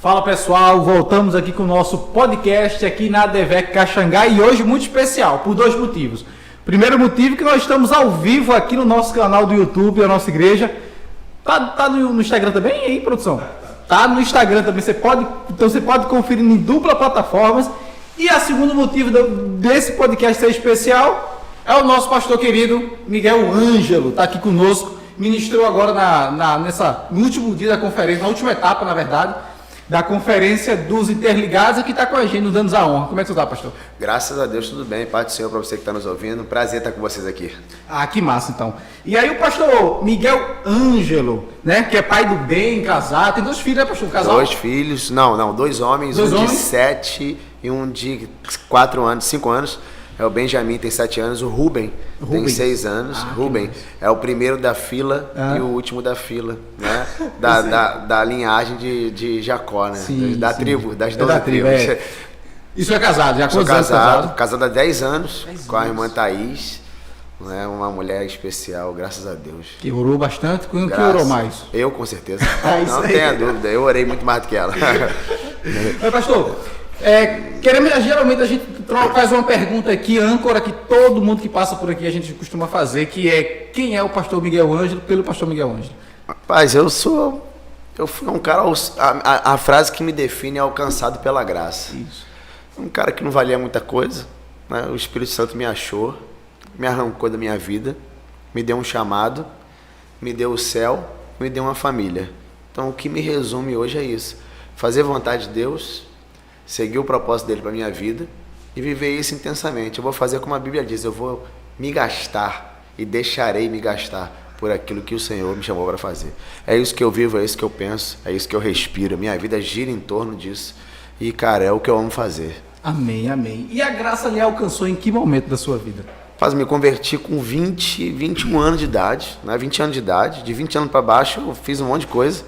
Fala pessoal, voltamos aqui com o nosso podcast aqui na ADVEC Caxangá e hoje muito especial, por dois motivos. Primeiro motivo que nós estamos ao vivo aqui no nosso canal do YouTube, a nossa igreja. Tá no Instagram também, aí produção? Tá no Instagram também, então você pode conferir em dupla plataformas. E o segundo motivo desse podcast ser especial é o nosso pastor querido Miguel Ângelo, tá aqui conosco, ministrou agora no último dia da conferência, na última etapa na verdade, da conferência dos interligados, que está com a gente, nos dando a honra. Como é que você está, pastor? Graças a Deus, tudo bem. Paz do Senhor para você que está nos ouvindo. Prazer estar com vocês aqui. Ah, que massa, então. E aí o pastor Miguel Ângelo, né, que é pai do bem, casado. Tem 2 filhos, né, pastor? Casal? 2 filhos. Não, 2 homens. Dois um homens? de 7 e um de 4 anos, 5 anos. É o Benjamin, tem 7 anos. O Rubem tem 6 anos. Rubem é o primeiro da fila e o último da fila, né? Da linhagem de Jacó, né? Sim, da sim. tribo, das 12 tribo, tribos. é. Isso é casado, já Sou quantos anos casado há 10 anos 10 com a anos. irmã Thaís, né? Uma mulher especial, graças a Deus. Que orou bastante, quem que orou mais? Eu, com certeza. Isso Não aí. tenha dúvida, eu orei muito mais do que ela. Mas pastor, geralmente a gente faz uma pergunta aqui, âncora, que todo mundo que passa por aqui a gente costuma fazer, que é: quem é o pastor Miguel Ângelo pelo pastor Miguel Ângelo? Rapaz, eu fui um cara, a frase que me define é alcançado pela graça. Isso. Um cara que não valia muita coisa, né? O Espírito Santo me achou, me arrancou da minha vida, me deu um chamado, me deu o céu, me deu uma família. Então o que me resume hoje é isso: fazer vontade de Deus, seguir o propósito dele para minha vida e viver isso intensamente. Eu vou fazer como a Bíblia diz, eu vou me gastar e deixarei me gastar por aquilo que o Senhor me chamou para fazer. É isso que eu vivo, é isso que eu penso, é isso que eu respiro. Minha vida gira em torno disso e, cara, é o que eu amo fazer. Amém, amém. E a graça lhe alcançou em que momento da sua vida? Me converti com 21 anos de idade, né? 20 anos de idade. De 20 anos para baixo eu fiz um monte de coisa,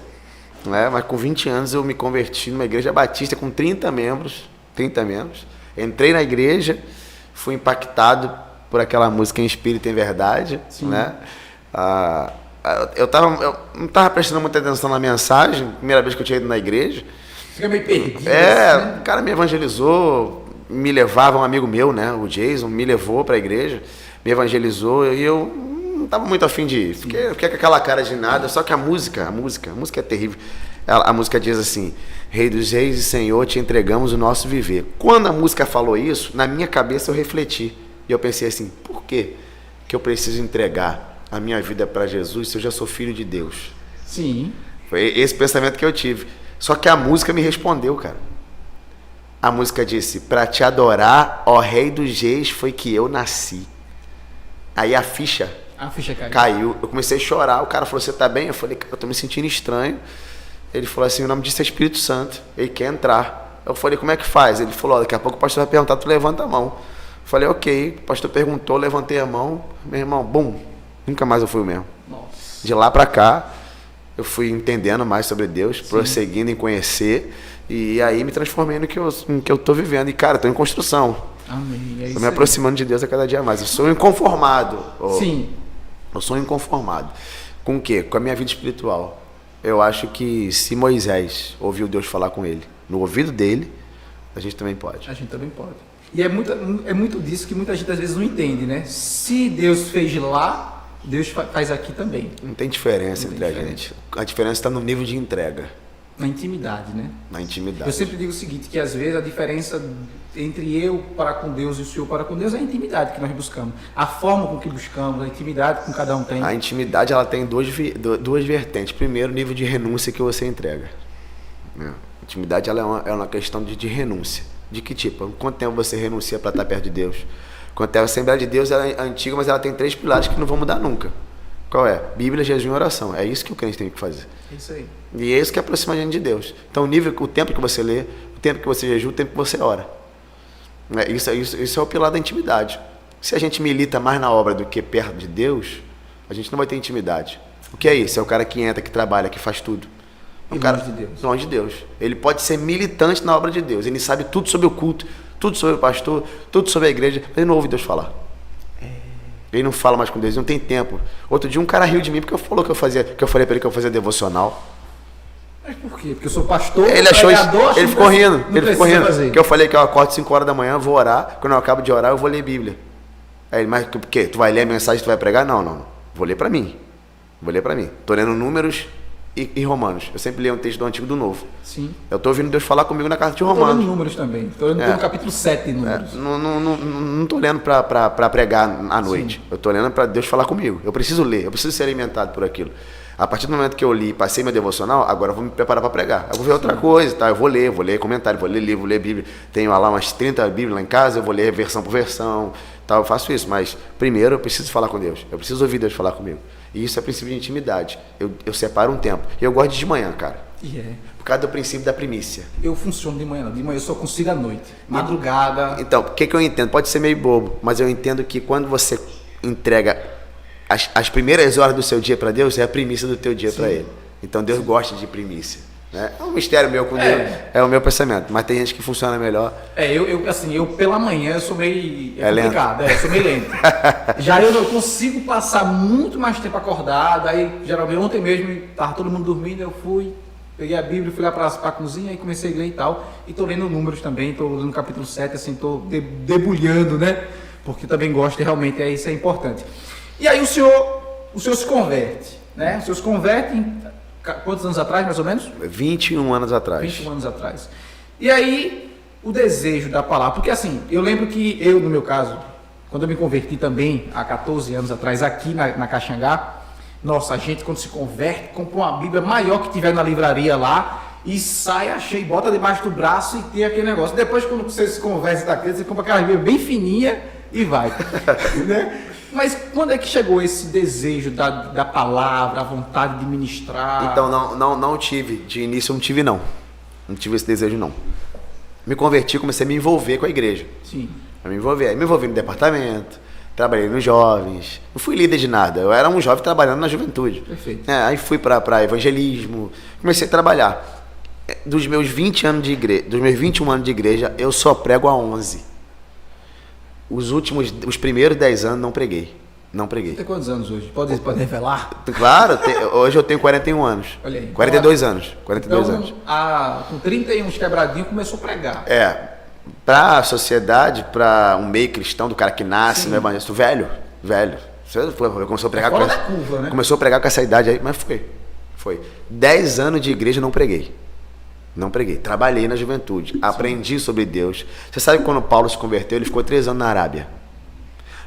né? Mas com 20 anos eu me converti numa igreja batista com 30 membros. Entrei na igreja, fui impactado por aquela música Em Espírito e em Verdade, né? Eu não estava prestando muita atenção na mensagem, primeira vez que eu tinha ido na igreja. Fica meio perdido. Né? O cara me evangelizou, me levava, um amigo meu, né, o Jason, me levou para a igreja, me evangelizou e eu não estava muito afim de ir. Fiquei com aquela cara de nada, só que a música é terrível. A música diz assim: Rei dos Reis e Senhor, te entregamos o nosso viver. Quando a música falou isso, na minha cabeça eu refleti. E eu pensei assim: por que eu preciso entregar a minha vida para Jesus se eu já sou filho de Deus? Sim. Foi esse pensamento que eu tive. Só que a música me respondeu, cara. A música disse: para te adorar, ó Rei dos Reis, foi que eu nasci. Aí a ficha caiu. Eu comecei a chorar. O cara falou: você tá bem? Eu falei: cara, eu tô me sentindo estranho. Ele falou assim: o nome disso é Espírito Santo, ele quer entrar. Eu falei: como é que faz? Ele falou: daqui a pouco o pastor vai perguntar, tu levanta a mão. Eu falei: ok. O pastor perguntou, levantei a mão. Meu irmão, bum, nunca mais eu fui o mesmo. Nossa. De lá pra cá, eu fui entendendo mais sobre Deus, Sim. prosseguindo em conhecer, e aí me transformei no que eu tô vivendo. E, cara, tô em construção. Amém. É isso Tô me aproximando de Deus a cada dia mais. Eu sou inconformado. Sim. Eu sou inconformado. Com o quê? Com a minha vida espiritual. Eu acho que se Moisés ouviu Deus falar com ele, no ouvido dele, a gente também pode. A gente também pode. E é muito disso que muita gente às vezes não entende, né? Se Deus fez lá, Deus faz aqui também. Não tem diferença entre a gente. A diferença está no nível de entrega. Na intimidade, né? Na intimidade. Eu sempre digo o seguinte, que às vezes a diferença entre eu para com Deus e o Senhor para com Deus é a intimidade que nós buscamos. A forma com que buscamos, a intimidade que cada um tem. A intimidade, ela tem duas vertentes. Primeiro, o nível de renúncia que você entrega. A intimidade, ela é uma questão de renúncia. De que tipo? Quanto tempo você renuncia para estar perto de Deus? Quanto tempo? A Assembleia de Deus ela é antiga, mas ela tem 3 pilares que não vão mudar nunca. Qual é? Bíblia, jejum e oração. É isso que o crente tem que fazer. É isso aí. E é isso que aproxima a gente de Deus. Então, o tempo que você lê, o tempo que você jejua, o tempo que você ora. Isso é o pilar da intimidade. Se a gente milita mais na obra do que perto de Deus, a gente não vai ter intimidade. O que é isso? É o cara que entra, que trabalha, que faz tudo. Longe de Deus. Longe de Deus. Ele pode ser militante na obra de Deus. Ele sabe tudo sobre o culto, tudo sobre o pastor, tudo sobre a igreja, mas ele não ouve Deus falar. Ele não fala mais com Deus, não tem tempo. Outro dia um cara riu de mim porque eu falei para ele que eu fazia devocional. Mas por quê? Porque eu sou pastor, Ele achou isso, pregador, ele ficou rindo, fazer. que eu falei que eu acordo 5 horas da manhã, vou orar, quando eu acabo de orar eu vou ler Bíblia. Aí ele, mas por quê? Tu vai ler a mensagem, tu vai pregar? Não, vou ler pra mim, tô lendo Números e Romanos, eu sempre leio um texto do Antigo e do Novo. Sim. Eu tô ouvindo Deus falar comigo na carta de Eu tô Romanos. lendo Números também, tô lendo no capítulo 7 de Números. Não tô lendo pra pregar à noite, eu tô lendo pra Deus falar comigo, eu preciso ler, eu preciso ser alimentado por aquilo. A partir do momento que eu li e passei meu devocional, agora eu vou me preparar para pregar. Eu vou ver outra coisa, tá? Eu vou ler comentário, vou ler livro, vou ler Bíblia. Tenho lá umas 30 Bíblias lá em casa, eu vou ler versão por versão, tal. Eu faço isso, mas primeiro eu preciso falar com Deus. Eu preciso ouvir Deus falar comigo. E isso é princípio de intimidade. Eu separo um tempo. E eu gosto de manhã, cara. Por causa do princípio da primícia. Eu funciono de manhã, não. De manhã eu só consigo à noite. Madrugada. Então, o que eu entendo? Pode ser meio bobo, mas eu entendo que quando você entrega as primeiras horas do seu dia para Deus, é a primícia do teu dia para Ele. Então Deus gosta de primícia. Né? É um mistério meu com Deus, é o meu pensamento. Mas tem gente que funciona melhor. Eu pela manhã eu sou meio complicado, lento. Eu sou meio lento. Já eu não consigo passar muito mais tempo acordado. Aí geralmente ontem mesmo tava todo mundo dormindo, eu peguei a Bíblia, fui lá para a cozinha e comecei a ler e tal. E tô lendo Números também, tô lendo no capítulo 7, assim, tô debulhando, né? Porque também gosto e realmente isso é importante. E aí o senhor se converte, né? O senhor se converte em quantos anos atrás, mais ou menos? 21 anos atrás. 21 anos atrás. E aí, o desejo da palavra, porque assim, eu lembro que eu, no meu caso, quando eu me converti também, há 14 anos atrás, aqui na Caxangá, nossa, a gente quando se converte, compra uma Bíblia maior que tiver na livraria lá, e sai, achei, bota debaixo do braço e tem aquele negócio. Depois, quando você se converte daquele, você compra aquela Bíblia bem fininha e vai, né? Mas quando é que chegou esse desejo da palavra, a vontade de ministrar? Então, não tive. De início eu não tive, não. Não tive esse desejo, não. Me converti, comecei a me envolver com a igreja. Sim. A me envolver. Aí me envolvi no departamento, trabalhei nos jovens. Não fui líder de nada. Eu era um jovem trabalhando na juventude. Perfeito. Aí fui para evangelismo. Comecei a trabalhar. Dos meus 20 anos de igreja, dos meus 21 anos de igreja, eu só prego há 11. Os primeiros 10 anos não preguei. Você tem quantos anos hoje? Pode revelar? Claro, hoje eu tenho 41 anos. Olha aí. 42 anos. 42 anos. Com 31 quebradinhos começou a pregar. Para a sociedade, para um meio cristão, do cara que nasce no evangelho, velho. Você começou a pregar fora da curva, né? Começou a pregar com essa idade aí, mas foi. 10 anos de igreja não preguei. Trabalhei na juventude, aprendi sobre Deus. Você sabe que quando Paulo se converteu, ele ficou 3 anos na Arábia.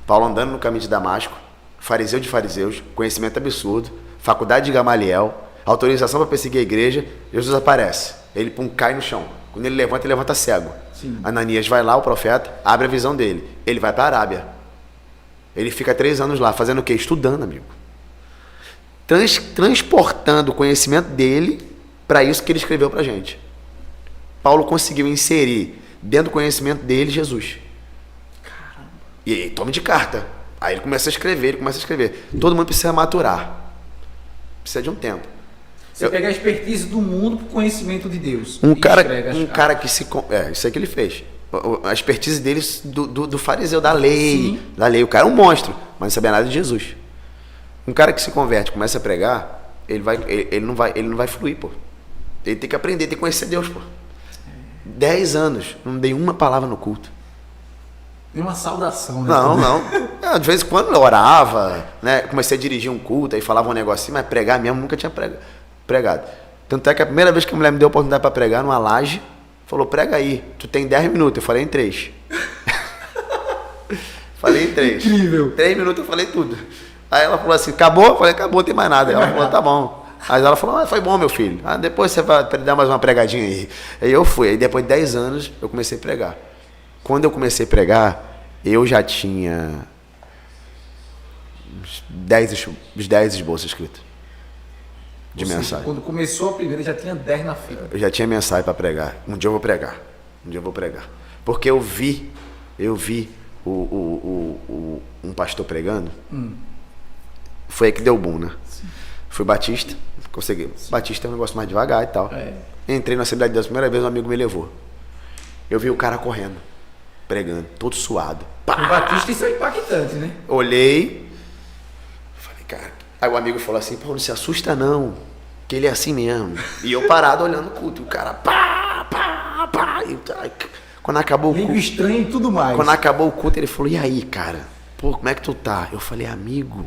Paulo andando no caminho de Damasco, fariseu de fariseus, conhecimento absurdo, faculdade de Gamaliel, autorização para perseguir a igreja. Jesus aparece, ele cai no chão. Quando ele levanta cego. Sim. Ananias vai lá, o profeta, abre a visão dele. Ele vai para a Arábia. Ele fica 3 anos lá, fazendo o quê? Estudando, amigo. Transportando o conhecimento dele para isso que ele escreveu para a gente. Paulo conseguiu inserir dentro do conhecimento dele Jesus. Caramba. E aí, tome de carta. Aí ele começa a escrever. Todo mundo precisa maturar. Precisa de um tempo. Você pega a expertise do mundo para o conhecimento de Deus. Um cara que se... isso aí que ele fez. A expertise dele do fariseu, da lei. Sim. Da lei. O cara é um monstro, mas não sabia nada de Jesus. Um cara que se converte, começa a pregar, ele não vai fluir, pô. Ele tem que aprender, tem que conhecer Deus, pô. 10 anos, não dei uma palavra no culto. Tem uma saudação, né? Não. De vez em quando eu orava, né? Comecei a dirigir um culto, aí falava um negocinho, mas pregar mesmo, nunca tinha pregado. Tanto é que a primeira vez que a mulher me deu a oportunidade para pregar numa laje, falou, prega aí, tu tem 10 minutos. Eu falei em 3. Falei em 3. Incrível. 3 minutos eu falei tudo. Aí ela falou assim, acabou? Eu falei, acabou, não tem mais nada. Aí ela falou, tá bom. Aí ela falou, foi bom, meu filho. Depois você vai dar mais uma pregadinha aí. Aí eu fui. Aí depois de 10 anos, eu comecei a pregar. Quando eu comecei a pregar, eu já tinha uns 10 esboços escritos de mensagem. Quando começou a primeira, já tinha 10 na fila. Eu já tinha mensagem para pregar. Um dia eu vou pregar. Porque eu vi um pastor pregando. Foi aí que deu boom, né? Sim. Fui batista, consegui. Sim. Batista é um negócio mais devagar e tal. Entrei na Assembleia de Deus a primeira vez, um amigo me levou. Eu vi o cara correndo, pregando, todo suado. Pá! O batista, isso é impactante, né? Olhei, falei, cara. Aí o amigo falou assim, pô, não se assusta não. que ele é assim mesmo. E eu parado olhando o culto. E o cara, pá, pá, pá. E, quando acabou o culto... Língua estranha e tudo mais. Quando acabou o culto, ele falou, e aí, cara? Pô, como é que tu tá? Eu falei, amigo,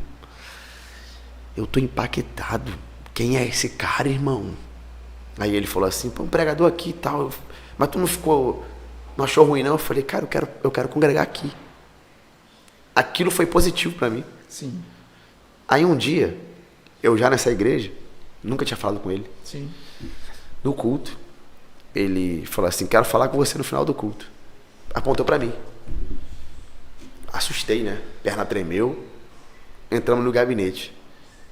eu tô impactado. Quem é esse cara, irmão? Aí ele falou assim, pô, um pregador aqui e tal. Mas tu não achou ruim, não? Eu falei, cara, eu quero congregar aqui. Aquilo foi positivo pra mim. Sim. Aí um dia, eu já nessa igreja, nunca tinha falado com ele. Sim. No culto, ele falou assim, quero falar com você no final do culto. Apontou pra mim. Assustei, né? Perna tremeu. Entramos no gabinete.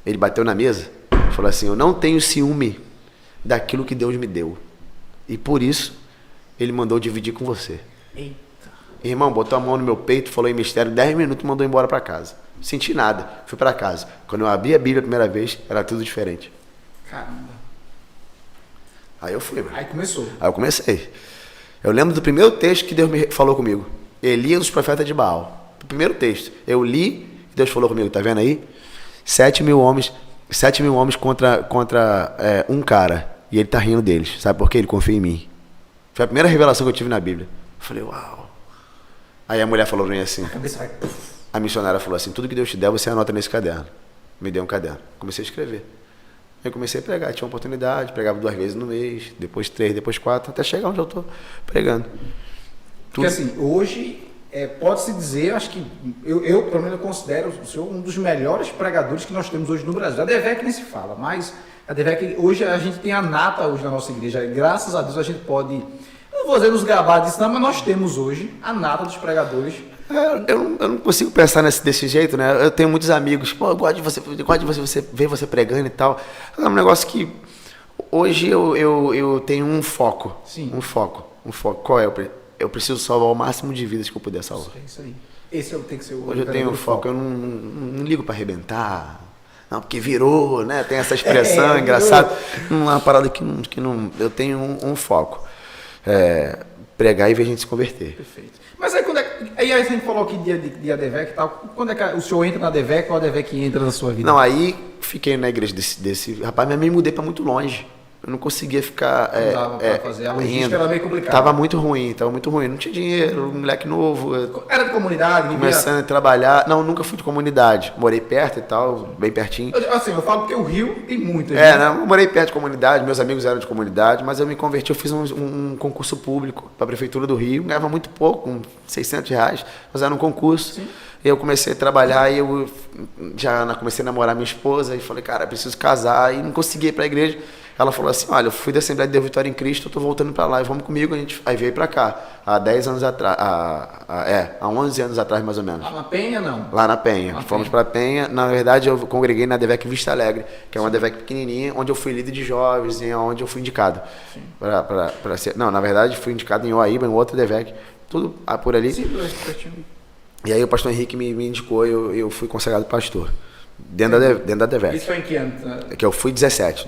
Ele bateu na mesa, falou assim, eu não tenho ciúme daquilo que Deus me deu. E por isso, ele mandou dividir com você. Eita. Irmão, botou a mão no meu peito, falou em mistério, 10 minutos, mandou embora pra casa. Não senti nada, fui pra casa. Quando eu abri a Bíblia a primeira vez, era tudo diferente. Caramba. Aí eu fui, mano. Aí começou. Aí eu comecei. Eu lembro do primeiro texto que Deus me falou comigo. Elias, os profetas de Baal. O primeiro texto. Eu li e Deus falou comigo, tá vendo aí? 7 mil homens contra um cara. E ele tá rindo deles. Sabe por quê? Ele confia em mim. Foi a primeira revelação que eu tive na Bíblia. Eu falei, uau. Aí a mulher falou pra mim assim. A cabeça vai... A missionária falou assim, tudo que Deus te der, você anota nesse caderno. Me deu um caderno. Comecei a escrever. Aí comecei a pregar. Tinha uma oportunidade, pregava 2 vezes no mês, depois 3, depois 4, até chegar onde eu tô pregando. Porque assim, hoje... pode-se dizer, acho que eu pelo menos considero o senhor um dos melhores pregadores que nós temos hoje no Brasil. A DEVEC nem se fala, mas a DEVEC, hoje a gente tem a nata hoje na nossa igreja. Graças a Deus a gente pode, não vou dizer nos gabar disso não, mas nós temos hoje a nata dos pregadores. Eu não consigo pensar desse jeito, né? Eu tenho muitos amigos, pô, eu gosto de você ver você pregando e tal. É um negócio que hoje eu tenho um foco. Sim. Um foco. Qual é? Eu preciso salvar o máximo de vidas que eu puder salvar. É isso aí. Esse tem que ser o... Hoje eu tenho foco, eu não ligo para arrebentar. Não, porque virou, né? Tem essa expressão engraçada. Uma parada que não... Eu tenho um foco. Pregar e ver a gente se converter. Perfeito. Mas aí quando aí a gente falou aqui de ADVEC e tal, quando é que o senhor entra na ADVEC ou a ADVEC entra na sua vida? Não, aí fiquei na igreja desse rapaz, mas me mudei para muito longe. Eu não conseguia ficar. Não dava pra fazer. A logística era meio complicada. Tava muito ruim. Não tinha dinheiro, um moleque novo. Era de comunidade? Começando a trabalhar. Não, nunca fui de comunidade. Morei perto e tal, bem pertinho. Eu falo porque o Rio tem muito. Não, eu morei perto de comunidade, meus amigos eram de comunidade, mas eu me converti, eu fiz um concurso público para a Prefeitura do Rio. Ganhava muito pouco, com R$600, mas era um concurso. Sim. E eu comecei a trabalhar e eu já comecei a namorar minha esposa e falei, cara, eu preciso casar. E não consegui ir para a igreja. Ela falou assim, olha, eu fui da Assembleia de Deus Vitória em Cristo, eu tô voltando para lá, e vamos comigo, aí veio para cá, há 10 anos atrás, há 11 anos atrás mais ou menos. Lá na Penha, não? Lá na Penha, fomos para Penha, na verdade eu congreguei na ADVEC Vista Alegre, que é uma ADVEC pequenininha, onde eu fui líder de jovens, e onde eu fui indicado. Para ser, não, na verdade fui indicado em Oaíba, em outra ADVEC, tudo por ali. Sim, e aí o pastor Henrique me indicou, eu fui consagrado pastor. Dentro da ADVEC. Isso foi em que ano? Que eu fui 2017.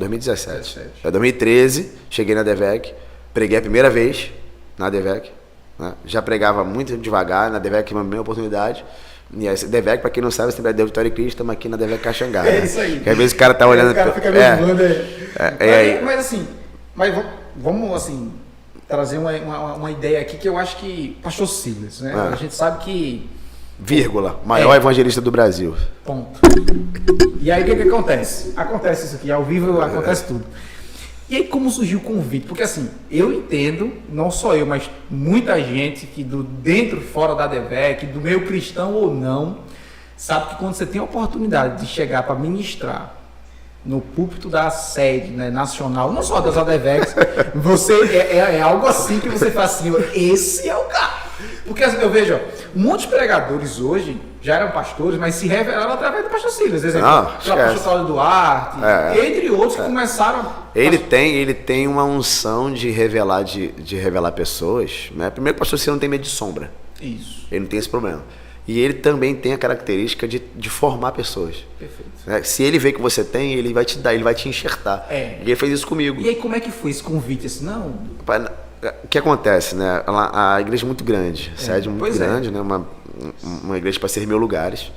Em 2013, cheguei na ADVEC, preguei a primeira vez na ADVEC, né? Já pregava muito devagar, na ADVEC uma primeira oportunidade. E a ADVEC, para quem não sabe, sempre é Deus Vitória e Cristo, estamos aqui na ADVEC Caxangá. É isso aí. Porque às vezes o cara tá olhando... O cara fica mas assim, vamos assim, trazer uma ideia aqui que eu acho que... Pastor Silas, né? A gente sabe que... Maior evangelista do Brasil. Ponto. E aí o que acontece? Acontece isso aqui, ao vivo acontece tudo. E aí como surgiu o convite? Porque assim, eu entendo, não só eu, mas muita gente que do dentro e fora da ADVEC, do meio cristão ou não, sabe que quando você tem a oportunidade de chegar para ministrar no púlpito da sede, né, nacional, não só das ADVECs, você é algo assim que você fala assim, esse é o cara. Porque eu vejo, muitos pregadores hoje já eram pastores, mas se revelaram através do pastor Silas. Exemplo, o pastor Cláudio Duarte, entre outros que começaram... Ele tem uma unção de revelar pessoas, né? Primeiro que o pastor Silas não tem medo de sombra. Isso. Ele não tem esse problema. E ele também tem a característica de formar pessoas. Perfeito. Né? Se ele vê que você tem, ele vai te dar, ele vai te enxertar. E ele fez isso comigo. E aí como é que foi esse convite? Assim, não... O que acontece, né? A igreja é muito grande, sede muito grande, né? Uma igreja para ser 1.000 lugares.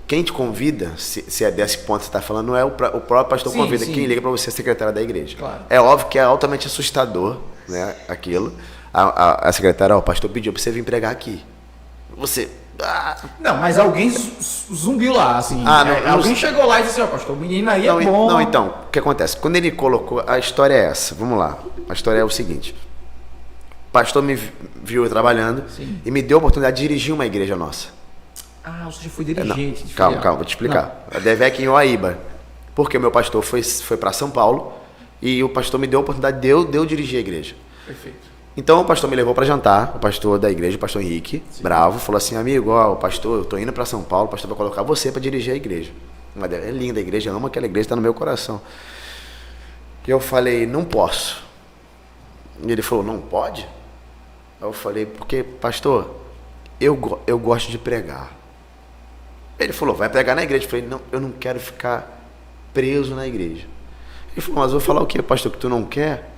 quem te convida, se é desse ponto que você está falando, não é o próprio pastor Sim, convida, sim. quem liga para você é a secretária da igreja. Claro. É óbvio que é altamente assustador, né, aquilo. A secretária, o pastor pediu para você vir pregar aqui. Você... Não, mas alguém zumbiu lá, assim. Alguém chegou lá e disse, pastor, o menino aí é bom. Não, então, o que acontece? Quando ele colocou, a história é essa, vamos lá. A história é o seguinte. O pastor me viu eu trabalhando e me deu a oportunidade de dirigir uma igreja nossa. Você já foi dirigente. Calma, vou te explicar. A DEVEC em Uaíba. Porque o meu pastor foi para São Paulo e o pastor me deu a oportunidade de eu dirigir a igreja. Perfeito. Então o pastor me levou para jantar, o pastor da igreja, o pastor Henrique, bravo, falou assim, amigo, o pastor, eu tô indo para São Paulo, o pastor vai colocar você para dirigir a igreja. É linda a igreja, eu amo aquela igreja, está no meu coração. E eu falei, não posso. E ele falou, não pode? Aí eu falei, porque, pastor, eu gosto de pregar. Ele falou, vai pregar na igreja. Eu falei, não, eu não quero ficar preso na igreja. Ele falou, mas eu vou falar o quê, pastor, que tu não quer?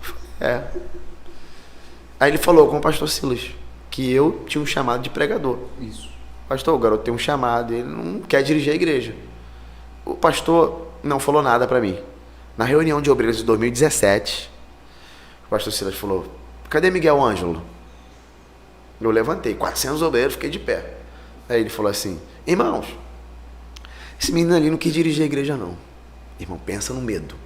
Eu falei, Aí ele falou com o pastor Silas, que eu tinha um chamado de pregador. Isso. Pastor, o garoto tem um chamado, ele não quer dirigir a igreja. O pastor não falou nada para mim. Na reunião de obreiros de 2017, o pastor Silas falou, cadê Miguel Ângelo? Eu levantei, 400 obreiros, fiquei de pé. Aí ele falou assim, irmãos, esse menino ali não quis dirigir a igreja não. Irmão, pensa no medo.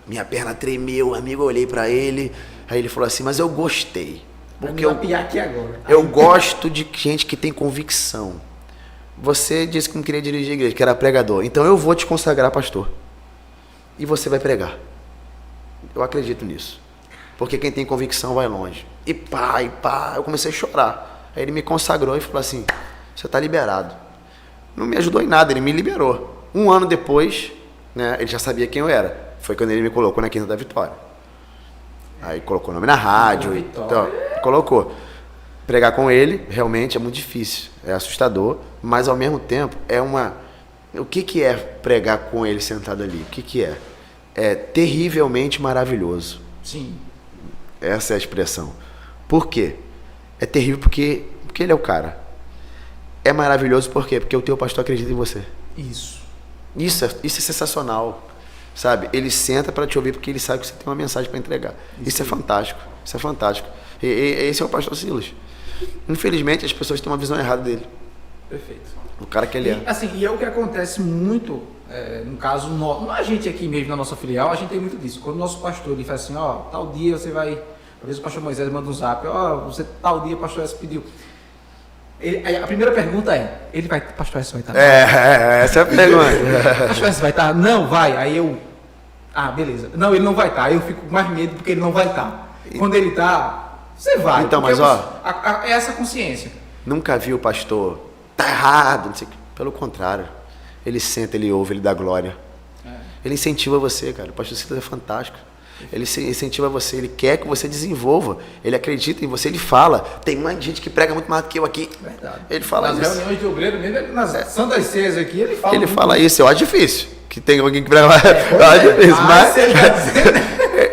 Minha perna tremeu, amigo, eu olhei para ele, aí ele falou assim, mas eu gostei. Porque eu gosto de gente que tem convicção. Você disse que não queria dirigir a igreja, que era pregador. Então eu vou te consagrar pastor. E você vai pregar. Eu acredito nisso. Porque quem tem convicção vai longe. E pá, eu comecei a chorar. Aí ele me consagrou e falou assim, você está liberado. Não me ajudou em nada, ele me liberou. Um ano depois, né, ele já sabia quem eu era. Foi quando ele me colocou na Quinta da Vitória. Aí colocou o nome na rádio. Então, colocou. Pregar com ele realmente é muito difícil. É assustador, mas ao mesmo tempo é uma... O que é pregar com ele sentado ali? O que é? É terrivelmente maravilhoso. Sim. Essa é a expressão. Por quê? É terrível porque ele é o cara. É maravilhoso por quê? Porque o teu pastor acredita em você. Isso é sensacional. Sabe? Ele senta para te ouvir porque ele sabe que você tem uma mensagem para entregar. Isso é fantástico. Isso é fantástico. E esse é o pastor Silas. Infelizmente, as pessoas têm uma visão errada dele. Perfeito. O cara que ele é. Assim, e é o que acontece muito, no caso, a gente aqui mesmo na nossa filial, a gente tem muito disso. Quando o nosso pastor ele faz assim, tal dia você vai... Às vezes o pastor Moisés manda um zap, você tal dia o pastor S pediu. A primeira pergunta é, pastor S vai estar? Essa é a pergunta. Pastor S vai estar? Não, vai. Aí eu, beleza. Não, ele não vai estar. Aí eu fico com mais medo porque ele não vai estar. Quando ele está, você vai. Então, mas é essa consciência. Nunca vi o pastor, tá errado, não sei o que. Pelo contrário. Ele senta, ele ouve, ele dá glória. Ele incentiva você, cara. O pastor Silas é fantástico. Ele incentiva você, ele quer que você desenvolva, ele acredita em você, ele fala. Tem mais gente que prega muito mais do que eu aqui. Verdade. Ele fala nas isso. Nas reuniões de obreiro, mesmo nas Santas Ceias aqui, ele fala. Ele fala isso, eu acho difícil. Que tem alguém que prega mais. Eu acho difícil, mas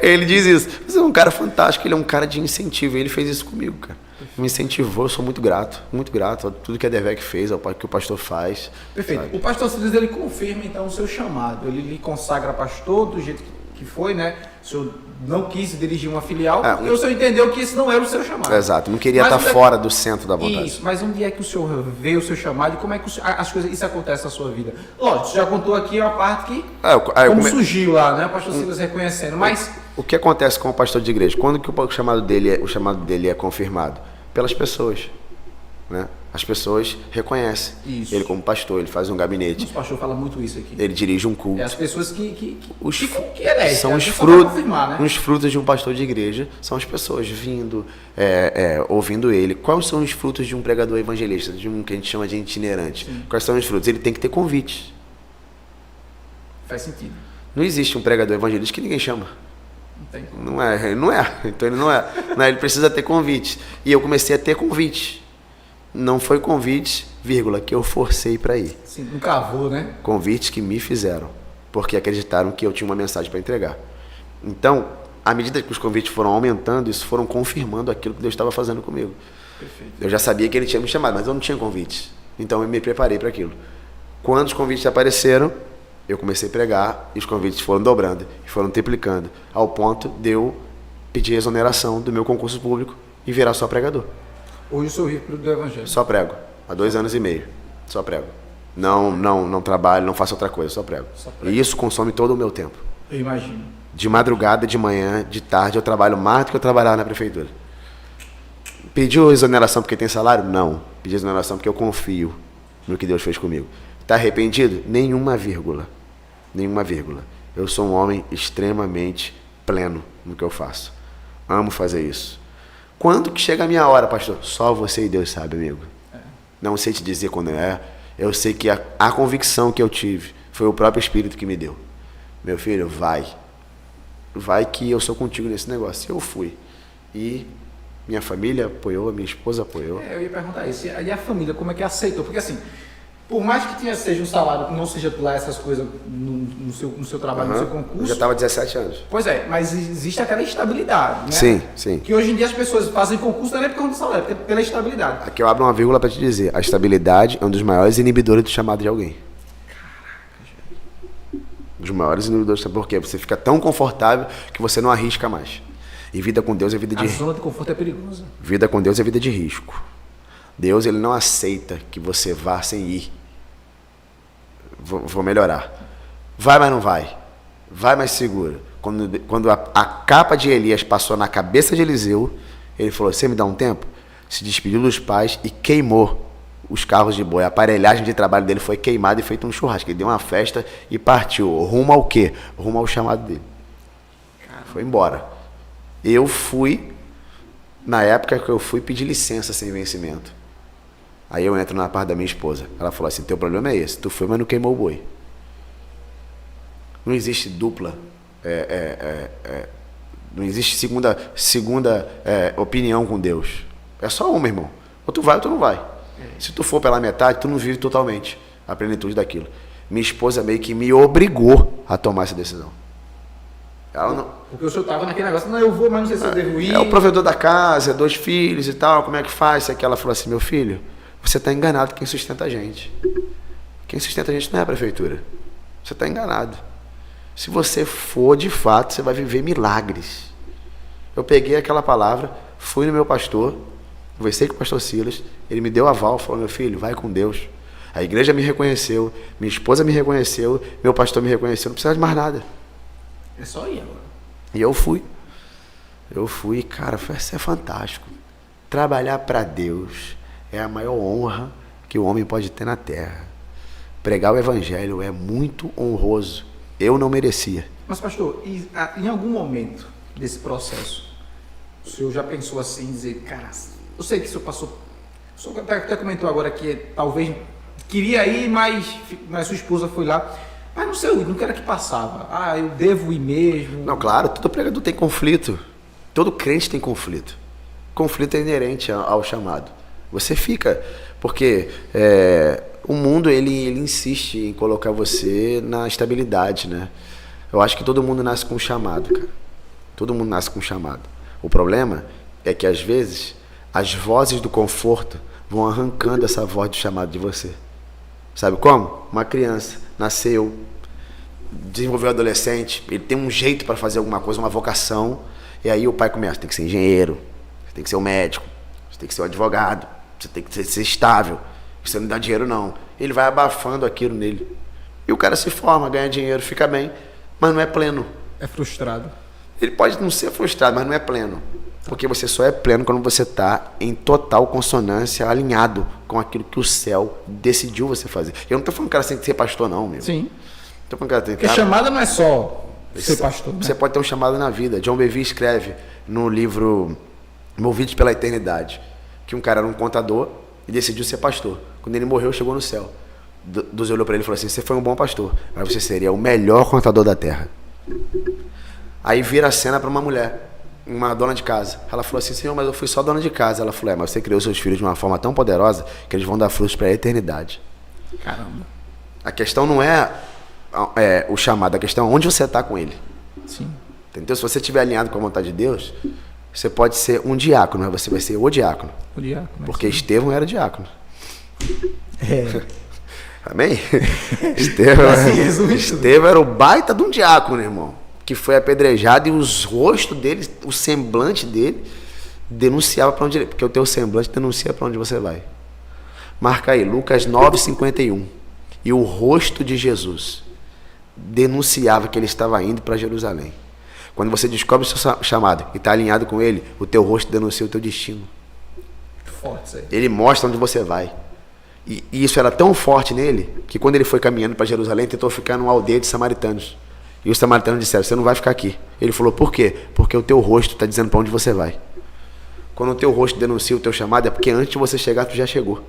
ele diz isso. Mas é um cara fantástico, ele é um cara de incentivo. Ele fez isso comigo, cara. Me incentivou, eu sou muito grato a tudo que a DEVEC fez, ao que o pastor faz. Perfeito. Sabe? O pastor Silas, ele confirma então o seu chamado. Ele lhe consagra pastor do jeito que foi, né? O senhor não quis dirigir uma filial, porque o senhor entendeu que esse não era o seu chamado. Exato, não queria estar fora do centro da vontade. Isso, mas onde é que o senhor vê o seu chamado e como é que as coisas, isso acontece na sua vida? Lógico, você já contou aqui uma parte que surgiu lá, né? O pastor Silas reconhecendo, mas... O que acontece com o pastor de igreja? Quando que o chamado dele é confirmado? Pelas pessoas, né? As pessoas reconhecem ele como pastor, ele faz um gabinete. O pastor fala muito isso aqui. Ele dirige um culto. As pessoas que são os frutos, né? Os frutos de um pastor de igreja são as pessoas vindo, ouvindo ele. Quais são os frutos de um pregador evangelista, de um que a gente chama de itinerante? Sim. Quais são os frutos? Ele tem que ter convites. Faz sentido. Não existe um pregador evangelista que ninguém chama. Não é. Então ele não é. Ele precisa ter convites. E eu comecei a ter convites. Não foi convite, que eu forcei para ir. Sim, não cavou, né? Convites que me fizeram, porque acreditaram que eu tinha uma mensagem para entregar. Então, à medida que os convites foram aumentando, isso foram confirmando aquilo que Deus estava fazendo comigo. Perfeito. Eu já sabia que ele tinha me chamado, mas eu não tinha convite. Então eu me preparei para aquilo. Quando os convites apareceram, eu comecei a pregar e os convites foram dobrando, e foram triplicando, ao ponto de eu pedir exoneração do meu concurso público e virar só pregador. Hoje eu sou rico do Evangelho. Só prego. Há 2 anos e meio. Só prego. Não trabalho, não faço outra coisa, só prego. E isso consome todo o meu tempo. Eu imagino. De madrugada, de manhã, de tarde, eu trabalho mais do que eu trabalhava na prefeitura. Pediu exoneração porque tem salário? Não. Pedi exoneração porque eu confio no que Deus fez comigo. Está arrependido? Nenhuma vírgula. Nenhuma vírgula. Eu sou um homem extremamente pleno no que eu faço. Amo fazer isso. Quando que chega a minha hora, pastor? Só você e Deus sabe, amigo. Não sei te dizer quando é. Eu sei que a convicção que eu tive foi o próprio Espírito que me deu. Meu filho, vai. Vai que eu sou contigo nesse negócio. E eu fui. E minha família apoiou, minha esposa apoiou. Eu ia perguntar isso. E a família, como é que aceitou? Porque assim, por mais que seja um salário que não seja lá essas coisas no seu trabalho, no seu concurso... Eu já estava 17 anos. Pois é, mas existe aquela estabilidade, né? Sim, sim. Que hoje em dia as pessoas fazem concurso não é por causa do salário, é pela estabilidade. Aqui eu abro uma vírgula para te dizer. A estabilidade é um dos maiores inibidores do chamado de alguém. Um dos maiores inibidores. Por quê? Você fica tão confortável que você não arrisca mais. E vida com Deus é vida de risco. A zona de conforto é perigosa. Vida com Deus é vida de risco. Deus, ele não aceita que você vá sem ir. Vou melhorar. Vai, mas não vai. Vai, mas segura. Quando a capa de Elias passou na cabeça de Eliseu, ele falou, você me dá um tempo? Se despediu dos pais e queimou os carros de boi. A aparelhagem de trabalho dele foi queimada e feito um churrasco. Ele deu uma festa e partiu. Rumo ao quê? Rumo ao chamado dele. Foi embora. Eu fui, na época que eu fui, pedir licença sem vencimento. Aí eu entro na parte da minha esposa. Ela falou assim, teu problema é esse. Tu foi, mas não queimou o boi. Não existe dupla. Não existe segunda opinião com Deus. É só uma, irmão. Ou tu vai ou tu não vai. Se tu for pela metade, tu não vive totalmente a plenitude daquilo. Minha esposa meio que me obrigou a tomar essa decisão. Ela não... Porque o senhor estava naquele negócio, não, eu vou, mas não sei se eu devo ir. É o provedor da casa, 2 filhos e tal, como é que faz? E ela falou assim, meu filho, você está enganado quem sustenta a gente. Quem sustenta a gente não é a prefeitura. Você está enganado. Se você for, de fato, você vai viver milagres. Eu peguei aquela palavra, fui no meu pastor, conversei com o pastor Silas, ele me deu aval, falou, meu filho, vai com Deus. A igreja me reconheceu, minha esposa me reconheceu, meu pastor me reconheceu, não precisa de mais nada. É só ir agora. E eu fui. Cara, isso é fantástico. Trabalhar para Deus é a maior honra que o homem pode ter na terra. Pregar o evangelho é muito honroso. Eu não merecia. Mas, pastor, em algum momento desse processo, o senhor já pensou assim, dizer, cara, eu sei que o senhor passou... O senhor até comentou agora que talvez queria ir, mas sua esposa foi lá... Mas não sei, eu não quero que passava. Ah, eu devo ir mesmo. Não, claro, todo pregador tem conflito. Todo crente tem conflito. Conflito é inerente ao chamado. Você fica, porque o mundo ele insiste em colocar você na estabilidade, né? Eu acho que todo mundo nasce com um chamado, cara. Todo mundo nasce com um chamado. O problema é que às vezes as vozes do conforto vão arrancando essa voz do chamado de você. Sabe como? Uma criança nasceu, desenvolveu adolescente, ele tem um jeito para fazer alguma coisa, uma vocação, e aí o pai começa, tem que ser engenheiro, você tem que ser um médico, você tem que ser um advogado, você tem que ser estável, você não dá dinheiro não. Ele vai abafando aquilo nele. E o cara se forma, ganha dinheiro, fica bem, mas não é pleno. É frustrado. Ele pode não ser frustrado, mas não é pleno. Porque você só é pleno quando você está em total consonância, alinhado com aquilo que o céu decidiu você fazer. Eu não estou falando que o cara tem que ser pastor, não, meu. Sim. Tô falando que ela tem que... Porque chamada não é só ser pastor, né? Você pode ter um chamado na vida. John Bevere escreve no livro Movidos pela Eternidade que um cara era um contador e decidiu ser pastor. Quando ele morreu, chegou no céu. Deus olhou para ele e falou assim, você foi um bom pastor, mas você seria o melhor contador da terra. Aí vira a cena para uma mulher, uma dona de casa. Ela falou assim, Senhor, mas eu fui só dona de casa. Ela falou, mas você criou seus filhos de uma forma tão poderosa que eles vão dar frutos para a eternidade. Caramba. A questão não é o chamado, a questão é onde você está com ele. Sim. Entendeu? Se você estiver alinhado com a vontade de Deus, você pode ser um diácono, mas você vai ser o diácono. O diácono. Porque Estevão era diácono. Amém? Estevão era o baita de um diácono, irmão, que foi apedrejado e os rostos dele, o semblante dele, denunciava para onde ele... Porque o teu semblante denuncia para onde você vai. Marca aí, Lucas 9:51. E o rosto de Jesus denunciava que ele estava indo para Jerusalém. Quando você descobre o seu chamado e está alinhado com ele, o teu rosto denuncia o teu destino. Forte isso aí. Ele mostra onde você vai. E isso era tão forte nele, que quando ele foi caminhando para Jerusalém, tentou ficar numa aldeia de samaritanos. E os samaritanos disseram, você não vai ficar aqui. Ele falou, por quê? Porque o teu rosto está dizendo para onde você vai. Quando o teu rosto denuncia o teu chamado, é porque antes de você chegar, tu já chegou.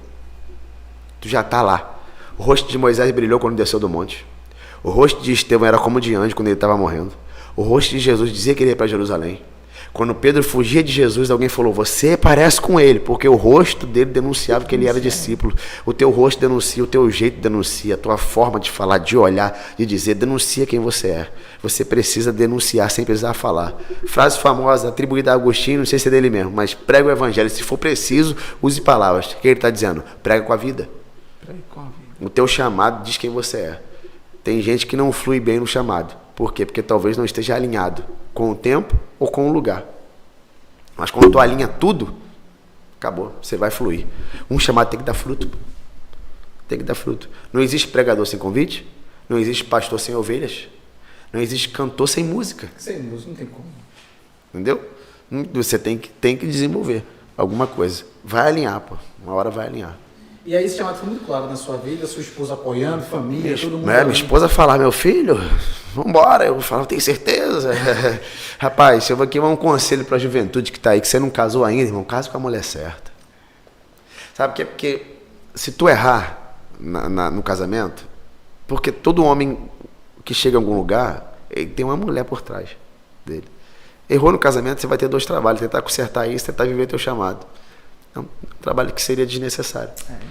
Tu já está lá. O rosto de Moisés brilhou quando desceu do monte. O rosto de Estevão era como de anjo quando ele estava morrendo. O rosto de Jesus dizia que ele ia para Jerusalém. Quando Pedro fugia de Jesus, alguém falou, você parece com ele, porque o rosto dele denunciava que ele era discípulo. O teu rosto denuncia, o teu jeito denuncia, a tua forma de falar, de olhar, de dizer, denuncia quem você é. Você precisa denunciar sem precisar falar. Frase famosa, atribuída a Agostinho, não sei se é dele mesmo, mas prega o evangelho, se for preciso, use palavras. O que ele está dizendo? Prega com a vida. O teu chamado diz quem você é. Tem gente que não flui bem no chamado. Por quê? Porque talvez não esteja alinhado com o tempo ou com o lugar. Mas quando tu alinha tudo, acabou, você vai fluir. Um chamado tem que dar fruto. Tem que dar fruto. Não existe pregador sem convite, não existe pastor sem ovelhas, não existe cantor sem música. Sem música não tem como. Entendeu? Você tem que desenvolver alguma coisa. Vai alinhar, pô. Uma hora vai alinhar. E aí esse chamado foi muito claro na sua vida, sua esposa apoiando, família, todo mundo. Minha esposa falava, meu filho, vambora. Eu falava, tem certeza? Rapaz, eu vou aqui um conselho para a juventude que está aí, que você não casou ainda, irmão, casa com a mulher certa. Sabe por quê? Porque se tu errar no casamento, porque todo homem que chega em algum lugar, ele tem uma mulher por trás dele. Errou no casamento, você vai ter dois trabalhos, tentar consertar isso, tentar viver teu chamado. É um trabalho que seria desnecessário.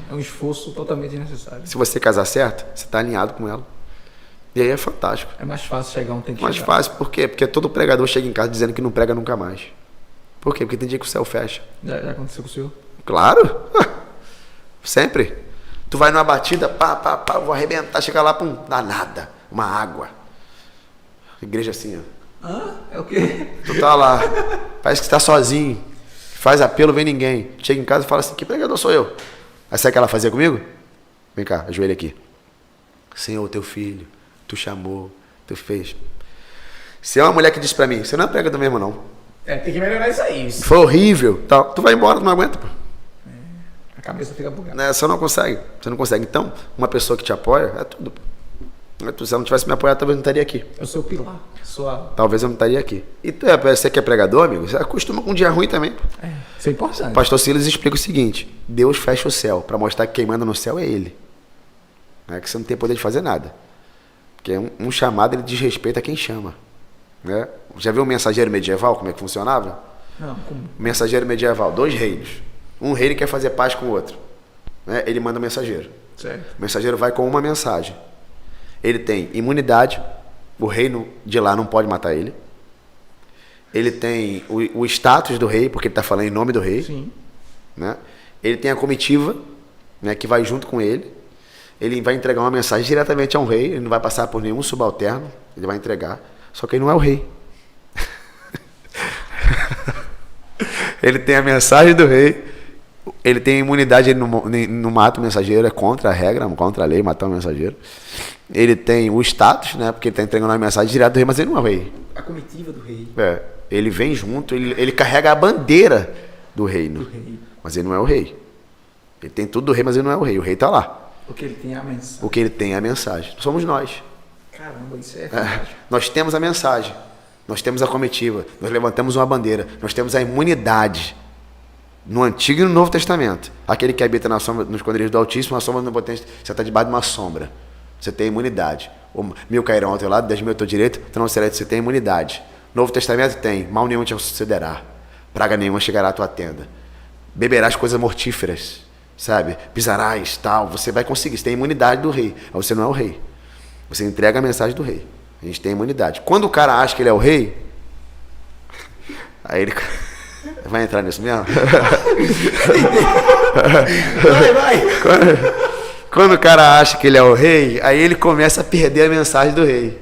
É um esforço totalmente desnecessário. Se você casar certo, você está alinhado com ela. E aí é fantástico. É mais fácil chegar onde tem que mais chegar. Mais fácil, por quê? Porque todo pregador chega em casa dizendo que não prega nunca mais. Por quê? Porque tem dia que o céu fecha. Já aconteceu com o senhor? Claro. Sempre. Tu vai numa batida, pá, vou arrebentar, chega lá, pum, dá nada. Uma água. Igreja assim, ó. É o quê? Tu tá lá, parece que está sozinho. Faz apelo, vem ninguém. Chega em casa e fala assim, que pregador sou eu? Aí sabe o que ela fazia comigo? Vem cá, ajoelha aqui. Senhor, teu filho, tu chamou, tu fez. Se é uma mulher que diz pra mim, você não é pregador mesmo não. Tem que melhorar isso aí. Foi horrível, tal. Tu vai embora, tu não aguenta, pô. A cabeça fica bugada. Você não consegue. Então, uma pessoa que te apoia, é tudo. Se ela não tivesse me apoiado, talvez eu não estaria aqui. É o seu pilar. Talvez eu não estaria aqui. E você que é pregador, amigo, você acostuma com um dia ruim também. Isso é importante. O pastor Silas explica o seguinte, Deus fecha o céu para mostrar que quem manda no céu é ele. Não é que você não tem poder de fazer nada. Porque um chamado, ele diz respeito a quem chama. Né? Já viu o mensageiro medieval, como é que funcionava? Não, como? Mensageiro medieval, 2 reinos. Um reino quer fazer paz com o outro. Né? Ele manda o mensageiro. Certo. O mensageiro vai com uma mensagem. Ele tem imunidade, o reino de lá não pode matar ele. Ele tem o status do rei, porque ele está falando em nome do rei. Sim. Né? Ele tem a comitiva, né, que vai junto com ele. Ele vai entregar uma mensagem diretamente a um rei, ele não vai passar por nenhum subalterno, ele vai entregar. Só que ele não é o rei. Ele tem a mensagem do rei, ele tem a imunidade, ele não mata o mensageiro, é contra a regra, contra a lei matar o mensageiro. Ele tem o status, né, porque ele está entregando uma mensagem direto do rei, mas ele não é o rei. A comitiva do rei. Ele vem junto, ele carrega a bandeira do reino, mas ele não é o rei. Ele tem tudo do rei, mas ele não é o rei. O rei está lá. Porque ele tem a mensagem. Porque ele tem a mensagem. Somos nós. Caramba, isso é fantástico. Nós temos a mensagem. Nós temos a comitiva. Nós levantamos uma bandeira. Nós temos a imunidade. No Antigo e no Novo Testamento. Aquele que habita na sombra, nos esconderijos do Altíssimo, a sombra do Onipotente, você está debaixo de uma sombra. Você tem imunidade. 1000 cairão ao teu lado, 10.000 ao teu direito, tu não será, você tem imunidade. Novo Testamento tem, mal nenhum te sucederá. Praga nenhuma chegará à tua tenda. Beberás coisas mortíferas. Sabe? Pisarás, tal. Você vai conseguir. Você tem imunidade do rei. Mas você não é o rei. Você entrega a mensagem do rei. A gente tem imunidade. Quando o cara acha que ele é o rei, aí ele... Vai entrar nisso mesmo? Vai. Quando o cara acha que ele é o rei, aí ele começa a perder a mensagem do rei.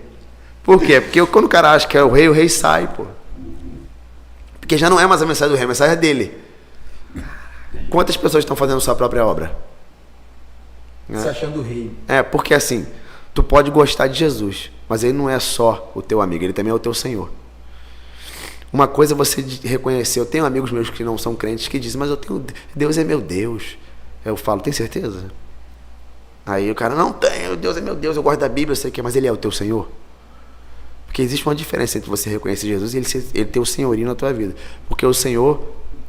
Por quê? Porque quando o cara acha que é o rei sai, pô. Porque já não é mais a mensagem do rei, a mensagem é dele. Quantas pessoas estão fazendo sua própria obra? Se achando o rei. Porque assim, tu pode gostar de Jesus, mas ele não é só o teu amigo, ele também é o teu Senhor. Uma coisa é você reconhecer, eu tenho amigos meus que não são crentes que dizem, mas Deus é meu Deus. Eu falo, tem certeza? Aí o cara, não tem, Deus é meu Deus, eu gosto da Bíblia, eu sei que, mas ele é o teu Senhor? Porque existe uma diferença entre você reconhecer Jesus e ele ter o senhorio na tua vida. Porque o Senhor,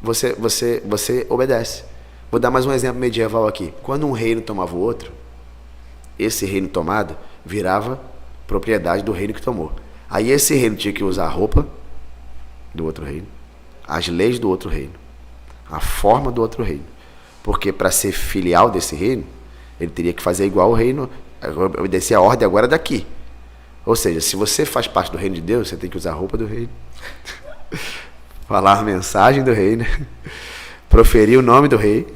você obedece. Vou dar mais um exemplo medieval aqui. Quando um reino tomava o outro, esse reino tomado virava propriedade do reino que tomou. Aí esse reino tinha que usar a roupa do outro reino, as leis do outro reino, a forma do outro reino. Porque para ser filial desse reino, ele teria que fazer igual o reino, obedecer a ordem agora daqui. Ou seja, se você faz parte do reino de Deus, você tem que usar a roupa do reino, falar a mensagem do reino, proferir o nome do rei,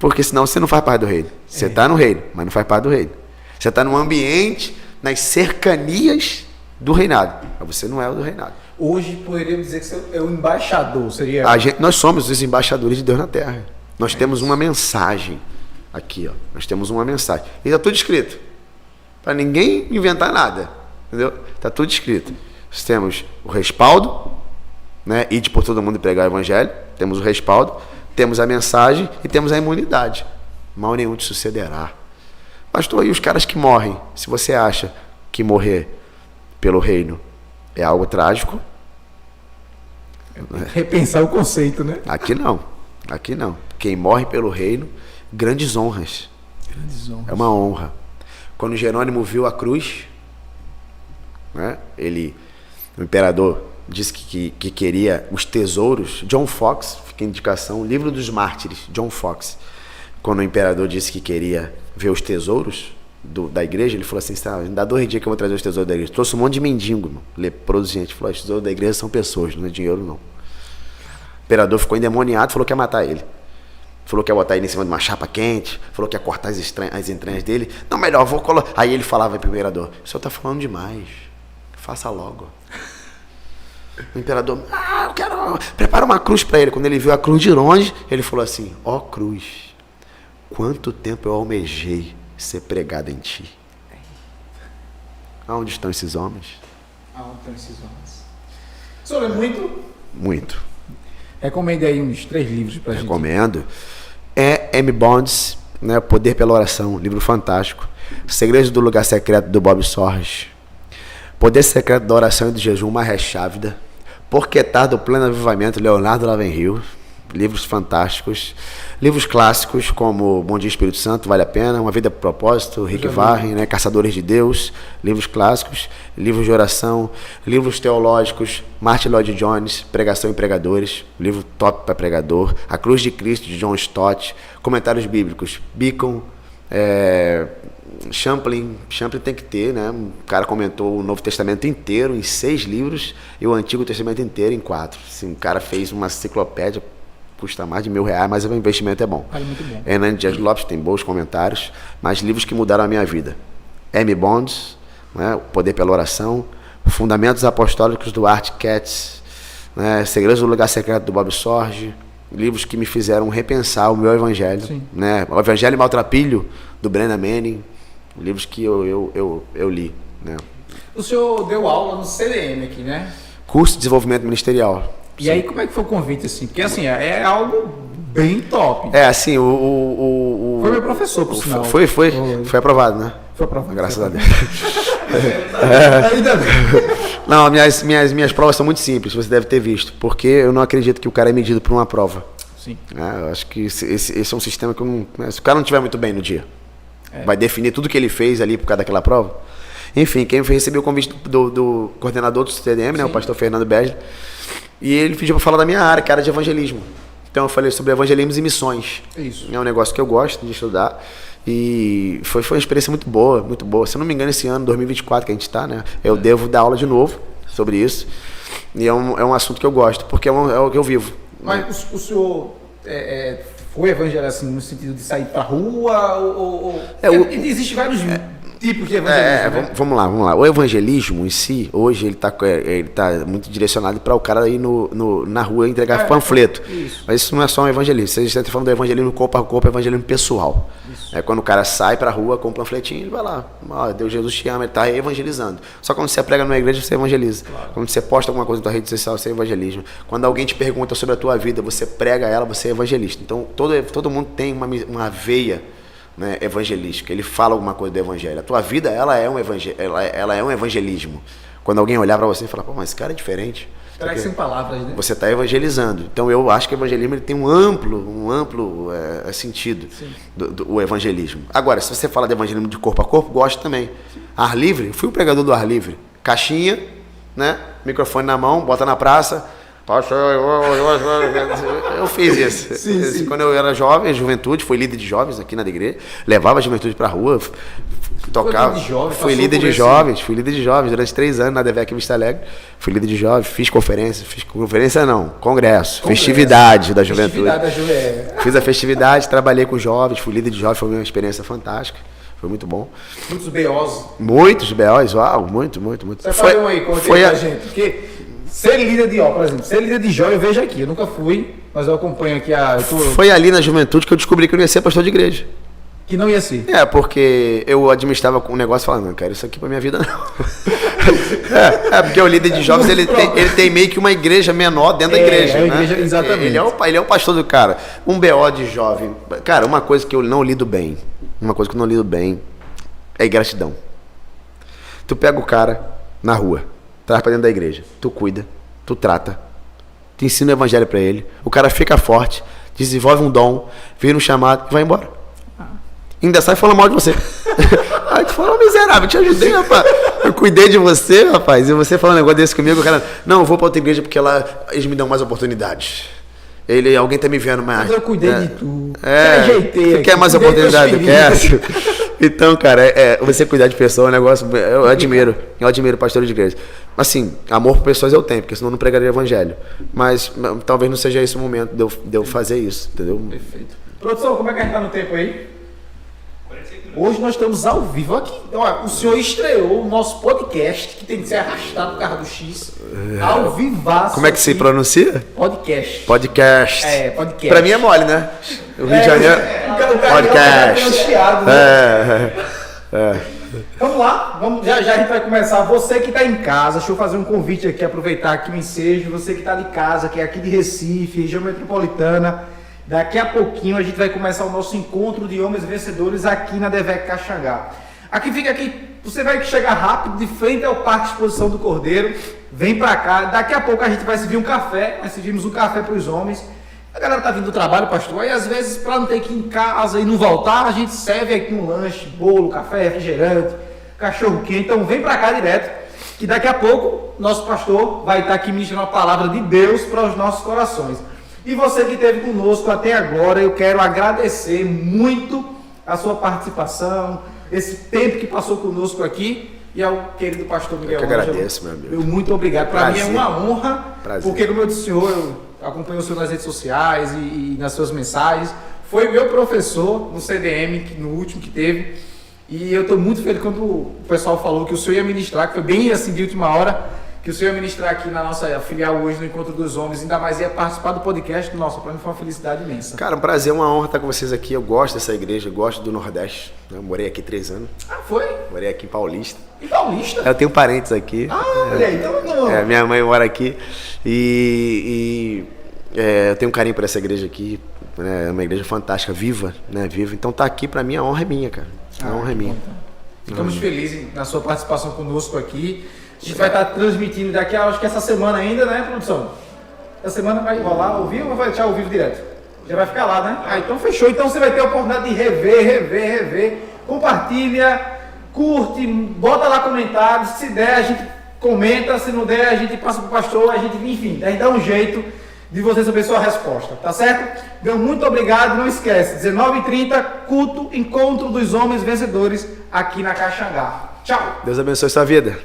porque senão você não faz parte do reino. Você está no reino, mas não faz parte do reino. Você está num ambiente, nas cercanias do reinado, mas você não é o do reinado. Hoje poderíamos dizer que você é o embaixador, seria? Nós somos os embaixadores de Deus na terra. Nós temos uma mensagem aqui, ó. Nós temos uma mensagem. E está tudo escrito. Para ninguém inventar nada. Entendeu? Está tudo escrito. Nós temos o respaldo, né? Ide por todo mundo e pregar o evangelho. Temos o respaldo, temos a mensagem e temos a imunidade. Mal nenhum te sucederá. Pastor, e os caras que morrem? Se você acha que morrer pelo reino é algo trágico, repensar o conceito, né? Aqui não. Aqui não. Quem morre pelo reino, grandes honras. É uma honra. Quando Jerônimo viu a cruz, né, o imperador disse que queria os tesouros. John Fox, fica a indicação, Livro dos Mártires, John Fox. Quando o imperador disse que queria ver os tesouros da igreja, ele falou assim, dá 2 dias que eu vou trazer os tesouros da igreja. Trouxe um monte de mendigo, irmão, leproso, gente. Falou, os tesouros da igreja são pessoas, não é dinheiro não. O imperador ficou endemoniado, falou que ia matar ele. Falou que ia botar ele em cima de uma chapa quente, falou que ia cortar as entranhas dele. Não, melhor, vou colocar. Aí ele falava para o imperador, o senhor está falando demais, faça logo. O imperador, eu quero, prepara uma cruz para ele. Quando ele viu a cruz de longe, ele falou assim, ó cruz, quanto tempo eu almejei ser pregado em ti. Aonde estão esses homens? Aonde estão esses homens? O senhor lê muito? Muito. Recomende aí uns 3 livros para a gente. Recomendo. M. Bonds, né, Poder pela Oração, livro fantástico. Segredos do Lugar Secreto, do Bob Sorge. Poder Secreto da Oração e do Jejum, Mahesh Chavda. Porquetar do Pleno Avivamento, Leonardo Ravenhill. Livros fantásticos. Livros clássicos como Bom Dia Espírito Santo, vale a pena. Uma Vida a Propósito, Rick Warren, né? Caçadores de Deus. Livros clássicos. Livros de oração. Livros teológicos. Martin Lloyd Jones, Pregação e Pregadores. Livro top para pregador. A Cruz de Cristo, de John Stott. Comentários bíblicos. Beacon. Champlin tem que ter, né? O cara comentou o Novo Testamento inteiro em 6 livros e o Antigo Testamento inteiro em 4. Assim, o cara fez uma enciclopédia, custa mais de R$1.000, mas o investimento é bom. Vale muito bom. Hernandes Dias Lopes tem bons comentários, mas livros que mudaram a minha vida. M. Bonds, né? O Poder pela Oração, Fundamentos Apostólicos do Art Katz, né? Segredos do Lugar Secreto do Bob Sorge, livros que me fizeram repensar o meu evangelho, né? O Evangelho Maltrapilho, do Brennan Manning, livros que eu li, né? O senhor deu aula no CDM aqui, né? Curso de Desenvolvimento Ministerial. E sim. Aí como é que foi o convite, assim? Porque, assim, é algo bem top. Assim, foi meu professor, por sinal. Foi aprovado, né? Foi aprovado. Graças a Deus. Ainda bem. Não, minhas provas são muito simples, você deve ter visto, porque eu não acredito que o cara é medido por uma prova. Sim. Eu acho que esse é um sistema que se o cara não estiver muito bem no dia, vai definir tudo que ele fez ali por causa daquela prova. Enfim, quem recebeu o convite do coordenador do CDM, né, o pastor Fernando Besler, e ele pediu para falar da minha área, que era de evangelismo. Então eu falei sobre evangelismo e missões. Isso. É um negócio que eu gosto de estudar. E foi uma experiência muito boa, muito boa. Se eu não me engano, esse ano, 2024, que a gente está, né? Eu devo dar aula de novo sobre isso. E é um assunto que eu gosto, porque é o que eu vivo. Mas o senhor foi evangelho assim, no sentido de sair pra rua? Existe vários tipos de evangelismo, né? Vamos lá. O evangelismo em si, hoje ele tá muito direcionado para o cara ir na rua entregar panfleto. Isso. Mas isso não é só um evangelismo. Você está falando do evangelismo corpo a corpo, evangelismo pessoal. Isso. É quando o cara sai para a rua com um panfletinho, ele vai lá. Deus, Jesus te ama, ele está evangelizando. Só quando você prega numa igreja, você evangeliza. Claro. Quando você posta alguma coisa na tua rede social, você é evangelismo. Quando alguém te pergunta sobre a tua vida, você prega ela, você é evangelista. Então, todo mundo tem uma veia, né, evangelística. Ele fala alguma coisa do evangelho. A tua vida, ela é um evangelismo. Quando alguém olhar para você e falar, pô, mas esse cara é diferente. Parece sem palavras, né? Você está evangelizando. Então eu acho que o evangelismo ele tem um amplo sentido, o evangelismo. Agora, se você fala de evangelismo de corpo a corpo, gosto também. Sim. Ar livre, fui o pregador do ar livre. Caixinha, né? Microfone na mão, bota na praça. Eu fiz isso. Sim. Quando eu era jovem, juventude, fui líder de jovens aqui na igreja, levava a juventude para a rua, tocava. Fui líder de jovens durante 3 anos na DVEC Vista Alegre. Fui líder de jovens, fiz congresso, festividade da juventude. Fiz a festividade, trabalhei com jovens, fui líder de jovens, foi uma experiência fantástica. Foi muito bom. Muitos BOs, uau, muito. Você foi um aí, contei pra gente, porque ser líder de por exemplo, ser líder de jovem, eu vejo aqui, eu nunca fui, mas eu acompanho aqui Foi ali na juventude que eu descobri que eu não ia ser pastor de igreja. Que não ia ser? Porque eu administrava um negócio e falava, não quero isso aqui pra minha vida não. Porque o líder de jovens, ele tem meio que uma igreja menor dentro da igreja, né? Igreja, exatamente. Ele é o pastor do cara. Um BO de jovem. Cara, uma coisa que eu não lido bem é gratidão. Tu pega o cara na rua, traz pra dentro da igreja, tu cuida, tu trata, tu ensina o evangelho pra ele, o cara fica forte, desenvolve um dom, vira um chamado e vai embora. Ainda sai falando mal de você. Aí tu fala, miserável, te ajudei, rapaz. Eu cuidei de você, rapaz. E você falando um negócio desse comigo, o cara, não, eu vou pra outra igreja porque eles me dão mais oportunidades. Alguém tá me vendo mais. Mas eu cuidei de tu. Ajeitei. Tu quer mais oportunidade? Eu quero. Então, cara, você cuidar de pessoas é um negócio. Eu admiro pastores de igreja. Assim, amor por pessoas eu tenho, porque senão eu não pregaria o evangelho. Mas talvez não seja esse o momento de eu fazer isso, entendeu? Perfeito. Produção, como é que a gente tá no tempo aí? Hoje nós estamos ao vivo aqui. Olha, o senhor estreou o nosso podcast, que tem que ser arrastado no carro do X. Ao vivaço. Como é que se pronuncia? Podcast. Podcast. Podcast. Pra mim é mole, né? O Rio de Janeiro. Podcast. Vamos lá, já a gente vai começar. Você que está em casa, deixa eu fazer um convite aqui, aproveitar aqui o ensejo. Você que está de casa, que é aqui de Recife, região metropolitana. Daqui a pouquinho a gente vai começar o nosso encontro de homens vencedores aqui na DVEC Caxangá. Você vai chegar rápido, de frente ao Parque Exposição do Cordeiro. Vem pra cá, daqui a pouco a gente vai servir um café. Nós servimos um café para os homens. A galera tá vindo do trabalho, pastor, aí às vezes para não ter que ir em casa e não voltar, a gente serve aqui um lanche, bolo, café, refrigerante, cachorro quente. Então vem pra cá direto, que daqui a pouco nosso pastor vai estar aqui ministrando a palavra de Deus para os nossos corações. E você que esteve conosco até agora, eu quero agradecer muito a sua participação, esse tempo que passou conosco aqui, e ao querido pastor Miguel Ângelo. Eu que agradeço, meu amigo. Muito obrigado. Para mim é uma honra, Prazer. Porque como eu disse, senhor, eu acompanho o senhor nas redes sociais e nas suas mensagens. Foi meu professor no CDM, no último que teve, e eu estou muito feliz quando o pessoal falou que o senhor ia ministrar, que foi bem assim de última hora, que o senhor ia ministrar aqui na nossa filial hoje no Encontro dos Homens, ainda mais ia participar do podcast. Nossa, para mim foi uma felicidade imensa. Cara, um prazer, uma honra estar com vocês aqui. Eu gosto dessa igreja, eu gosto do Nordeste. Eu morei aqui 3 anos. Ah, foi? Morei aqui em Paulista. Em Paulista? Eu tenho parentes aqui. Ah, olha aí, então não. Minha mãe mora aqui. Eu tenho um carinho por essa igreja aqui. É uma igreja fantástica, viva, né? Viva. Então tá aqui, pra mim, a honra é minha, cara. A honra é minha. Então. Ficamos felizes na sua participação conosco aqui. A gente vai estar transmitindo daqui a, acho que essa semana ainda, né, produção? Essa semana vai rolar ao vivo ou vai deixar ao vivo direto? Já vai ficar lá, né? Ah, então fechou. Então você vai ter a oportunidade de rever. Compartilha, curte, bota lá comentários. Se der, a gente comenta. Se não der, a gente passa pro pastor. Enfim, a gente dá um jeito de você saber sua resposta, tá certo? Então, muito obrigado. Não esquece, 19h30, culto, encontro dos homens vencedores aqui na Caxangá. Tchau. Deus abençoe sua vida.